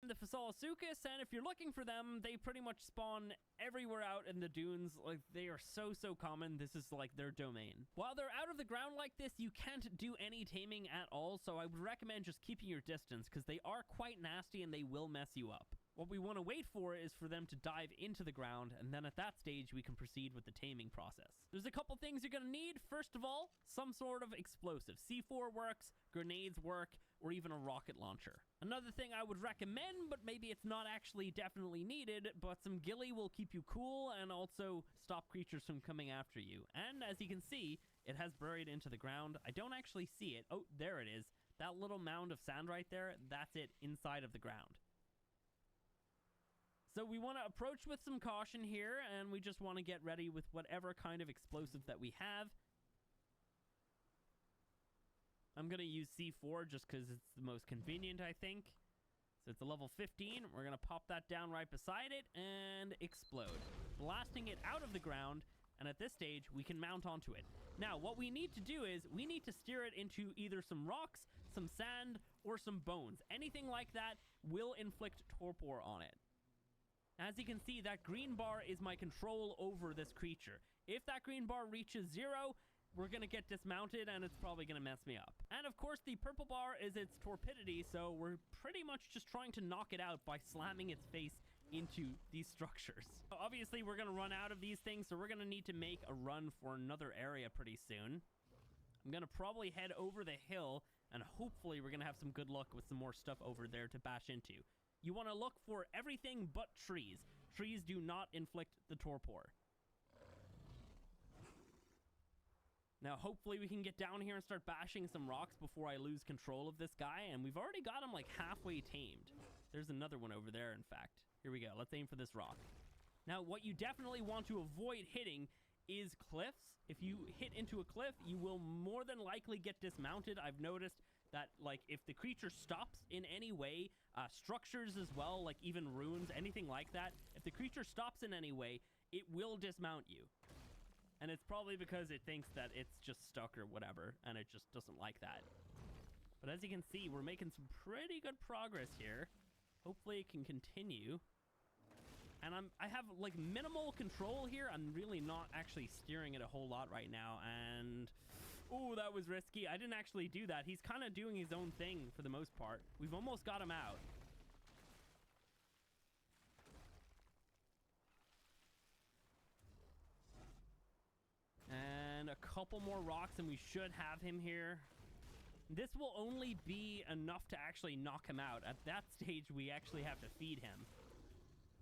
the Phaseolasuchus, and if you're looking for them, they pretty much spawn everywhere out in the dunes. Like, they are so common. This is like their domain. While they're out of the ground like this, you can't do any taming at all, so I would recommend just keeping your distance because they are quite nasty and they will mess you up. What we want to wait for is for them to dive into the ground, and then at that stage, we can proceed with the taming process. There's a couple things you're going to need. First of all, some sort of explosive. C4 works, grenades work, or even a rocket launcher. Another thing I would recommend, but maybe it's not actually definitely needed, but some ghillie will keep you cool and also stop creatures from coming after you. And as you can see, it has buried into the ground. I don't actually see it. Oh, there it is. That little mound of sand right there, that's it inside of the ground. So we want to approach with some caution here, and we just want to get ready with whatever kind of explosive that we have. I'm going to use C4 just because it's the most convenient, I think. So it's a level 15. We're going to pop that down right beside it and explode, blasting it out of the ground. And at this stage, we can mount onto it. Now, what we need to do is we need to steer it into either some rocks, some sand, or some bones. Anything like that will inflict torpor on it. As you can see, that green bar is my control over this creature. If that green bar reaches 0, we're going to get dismounted and it's probably going to mess me up. And of course, the purple bar is its torpidity, so we're pretty much just trying to knock it out by slamming its face into these structures. Obviously, we're going to run out of these things, so we're going to need to make a run for another area pretty soon. I'm going to probably head over the hill, and hopefully we're going to have some good luck with some more stuff over there to bash into. You want to look for everything but trees. Trees do not inflict the torpor. Now, hopefully we can get down here and start bashing some rocks before I lose control of this guy. And we've already got him like halfway tamed. There's another one over there, in fact. Here we go. Let's aim for this rock. Now, what you definitely want to avoid hitting is cliffs. If you hit into a cliff, you will more than likely get dismounted. I've noticed that, like, if the creature stops in any way, structures as well, like even ruins, anything like that, if the creature stops in any way, it will dismount you. And it's probably because it thinks that it's just stuck or whatever, and it just doesn't like that. But as you can see, we're making some pretty good progress here. Hopefully it can continue. And I have like minimal control here. I'm really not actually steering it a whole lot right now. And oh, that was risky. I didn't actually do that. He's kind of doing his own thing for the most part. We've almost got him out. And a couple more rocks and we should have him here. This will only be enough to actually knock him out. At that stage, we actually have to feed him.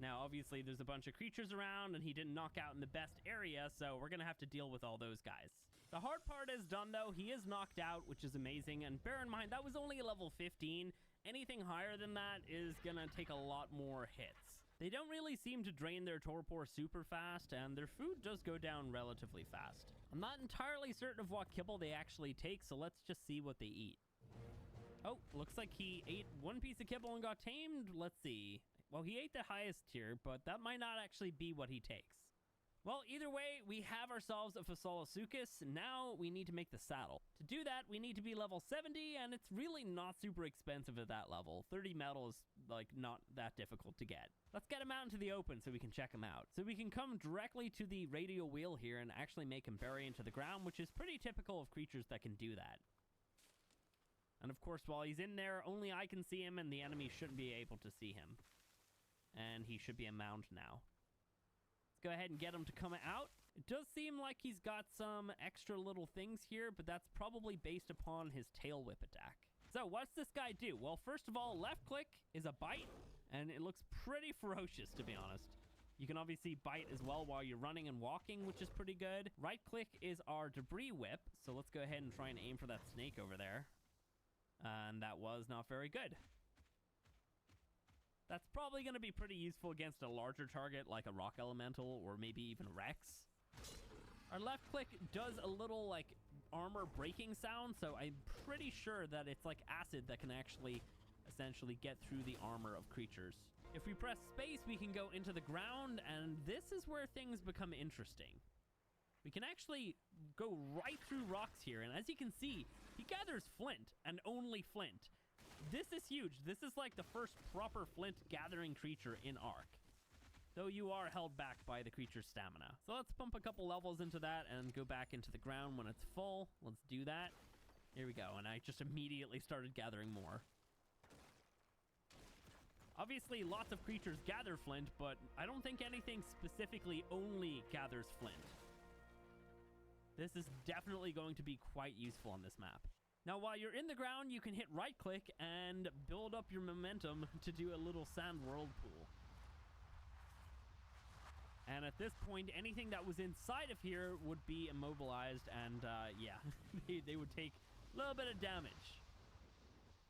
Now, obviously, there's a bunch of creatures around, and he didn't knock out in the best area, so we're going to have to deal with all those guys. The hard part is done, though. He is knocked out, which is amazing. And bear in mind, that was only a level 15. Anything higher than that is going to take a lot more hits. They don't really seem to drain their torpor super fast, and their food does go down relatively fast. I'm not entirely certain of what kibble they actually take, so let's just see what they eat. Oh, looks like he ate one piece of kibble and got tamed. Let's see. Well, he ate the highest tier, but that might not actually be what he takes. Well, either way, we have ourselves a Phaseolasuchus. Now we need to make the saddle. To do that, we need to be level 70, and it's really not super expensive at that level. 30 metal is, like, not that difficult to get. Let's get him out into the open so we can check him out. So we can come directly to the radial wheel here and actually make him bury into the ground, which is pretty typical of creatures that can do that. And of course, while he's in there, only I can see him, and the enemy shouldn't be able to see him. And he should be a mound now. Let's go ahead and get him to come out. It does seem like he's got some extra little things here, but that's probably based upon his tail whip attack. So what's this guy do? Well, first of all, left click is a bite, and it looks pretty ferocious, to be honest. You can obviously bite as well while you're running and walking, which is pretty good. Right click is our debris whip. So let's go ahead and try and aim for that snake over there. And that was not very good. That's probably going to be pretty useful against a larger target like a rock elemental or maybe even Rex. Our left click does a little like armor breaking sound, so I'm pretty sure that it's like acid that can actually essentially get through the armor of creatures. If we press space, we can go into the ground, and this is where things become interesting. We can actually go right through rocks here, and as you can see, he gathers flint and only flint. this is huge. This is like the first proper flint gathering creature in Ark. Though you are held back by the creature's stamina. So let's pump a couple levels into that and go back into the ground when it's full. Let's do that. Here we go. And I just immediately started gathering more. Obviously, lots of creatures gather flint, but I don't think anything specifically only gathers flint. This is definitely going to be quite useful on this map. Now, while you're in the ground, you can hit right-click and build up your momentum to do a little sand whirlpool. And at this point, anything that was inside of here would be immobilized, and yeah, they would take a little bit of damage.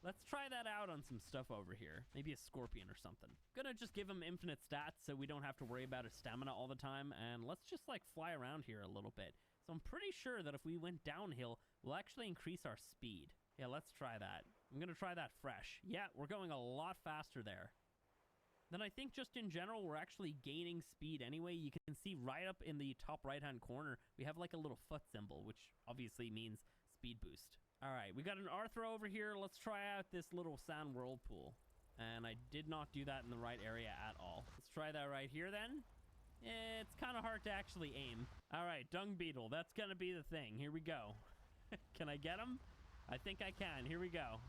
Let's try that out on some stuff over here. Maybe a scorpion or something. Gonna just give him infinite stats so we don't have to worry about his stamina all the time, and let's just like fly around here a little bit. So I'm pretty sure that if we went downhill, we'll actually increase our speed. Yeah, let's try that. I'm gonna try that fresh. Yeah, we're going a lot faster there. Then I think just in general, we're actually gaining speed anyway. You can see right up in the top right-hand corner, we have like a little foot symbol, which obviously means speed boost. All right, we got an Arthro over here. Let's try out this little sand whirlpool. And I did not do that in the right area at all. Let's try that right here then. It's kind of hard to actually aim. All right, dung beetle. That's going to be the thing. Here we go. Can I get him? I think I can. Here we go.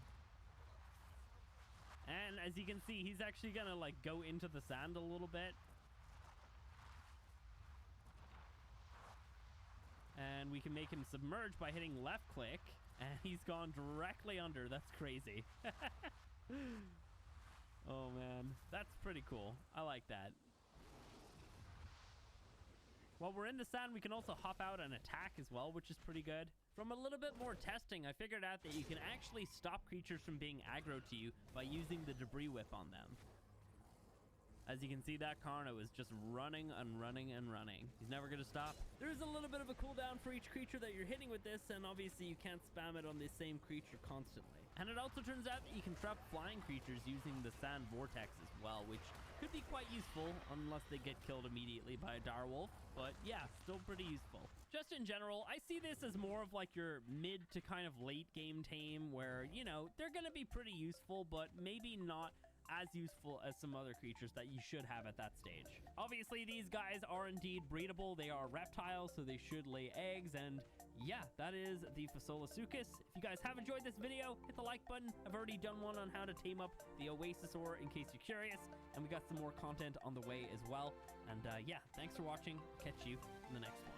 And as you can see, he's actually going to like go into the sand a little bit. And we can make him submerge by hitting left click. And he's gone directly under. That's crazy. Oh, man. That's pretty cool. I like that. While we're in the sand, we can also hop out and attack as well, which is pretty good. From a little bit more testing, I figured out that you can actually stop creatures from being aggro to you by using the debris whip on them. As you can see, that Carno is just running and running and running. He's never going to stop. There's a little bit of a cooldown for each creature that you're hitting with this, and obviously you can't spam it on the same creature constantly. And it also turns out that you can trap flying creatures using the sand vortex as well, which could be quite useful unless they get killed immediately by a direwolf. But yeah, still pretty useful. Just in general, I see this as more of like your mid to kind of late game tame where, you know, they're going to be pretty useful, but maybe not as useful as some other creatures that you should have at that stage. Obviously, these guys are indeed breedable. They are reptiles, so they should lay eggs. And yeah, that is the Phaseolasuchus. If you guys have enjoyed this video, hit the like button. I've already done one on how to tame up the Oasisaur in case you're curious. And we got some more content on the way as well. And yeah, thanks for watching. Catch you in the next one.